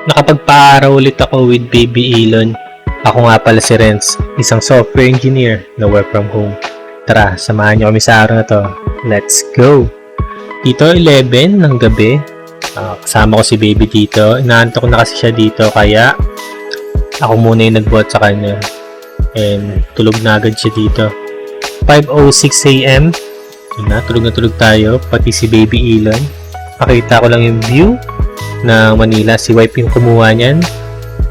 Nakapagpaaraw ulit ako with Baby Elon. Ako nga pala si Renz, isang software engineer na work from home. Tara, samahan niyo kami sa araw na to. Let's go! Dito 11 ng gabi. Kasama ko si Baby dito. Inaantok na kasi siya dito kaya ako muna yung nag-bot sa kanya. And tulog na agad siya dito. 5:06 AM. Yun na tulog tayo. Pati si Baby Elon. Pakita ko lang yung view ng Manila. Si wife yung kumuha niyan.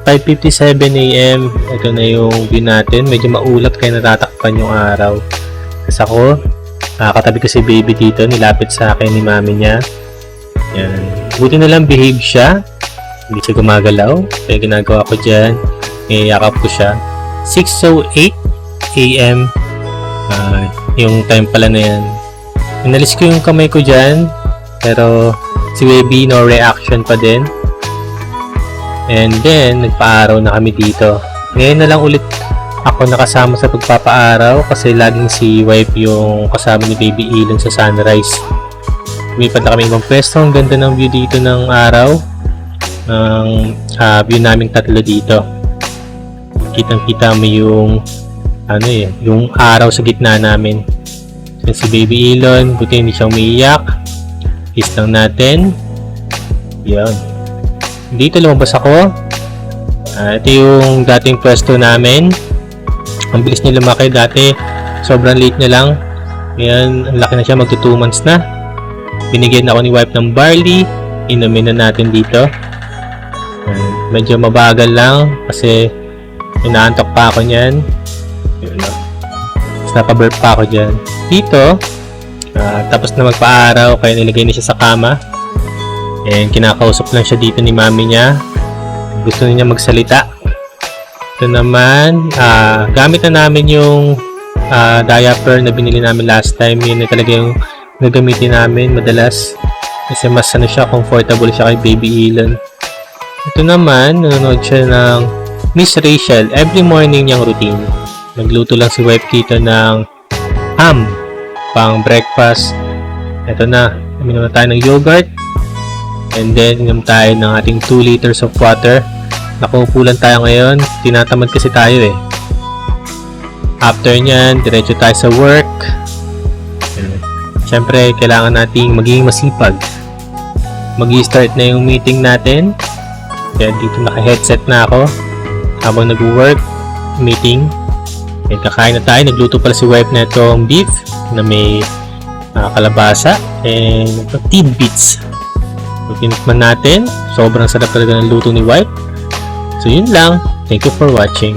5:57 AM. Ito na yung view natin. Medyo maulap kaya natatakpan yung araw. Kasi ako, katabi ko si Baby dito. Nilapit sa akin ni mami niya. Yan. Buti na lang behave siya. Hindi siya gumagalaw. Kaya ginagawa ko dyan. Yakap ko siya. 6:08 AM. Yung time pala na yan. Inalis ko yung kamay ko dyan. Pero si Baby no reaction pa din. And then nagpaaraw na kami dito. Ngayon na lang ulit ako nakasama sa pagpapaaraw kasi laging si wife yung kasama ni Baby Elon sa sunrise. Lumipad na kami ibang pwesto. Ang ganda ng view dito ng araw. Ang view naming tatlo dito. Kitang-kita mo yung yung araw sa gitna namin. So, si Baby Elon, buti hindi siya umiiyak. Kiss lang natin. Yan. Dito lumabas ako. Ito yung dating pwesto namin. Ang bilis niya lumaki. Dati, sobrang late na lang. Ngayon, ang laki na siya. Magto 2 months na. Binigyan ako ni wife ng barley. Inumin na natin dito. Medyo mabagal lang kasi inaantok pa ako niyan. Yun lang. Tapos napaburp pa ako dyan. Dito, tapos na magpa-araw kaya nilagay niya siya sa kama. And kinakausap lang siya dito ni mami niya. Gusto niya magsalita. Ito naman, gamit na namin yung diaper na binili namin last time. Yun na talaga yung gagamitin namin madalas. Kasi mas siya, comfortable siya kay Baby Elon. Ito naman, nanonood siya ng Miss Rachel. Every morning niyang routine. Nagluto lang si wife dito ng ham pang breakfast. Ito na, uminom na tayo ng yogurt. And then, uminom tayo ng ating 2 liters of water. Nakuupulan tayo ngayon. Tinatamad kasi tayo eh. After nyan, diretso tayo sa work. Siyempre, kailangan nating maging masipag. Mag-i-start na yung meeting natin. Kaya dito naka-headset na ako habang nag-work meeting. And kakain na tayo. Nagluto pala si wife na itong beef na may kalabasa and tidbits. So, tinikman natin. Sobrang sarap talaga ng luto ni wife. So, yun lang. Thank you for watching.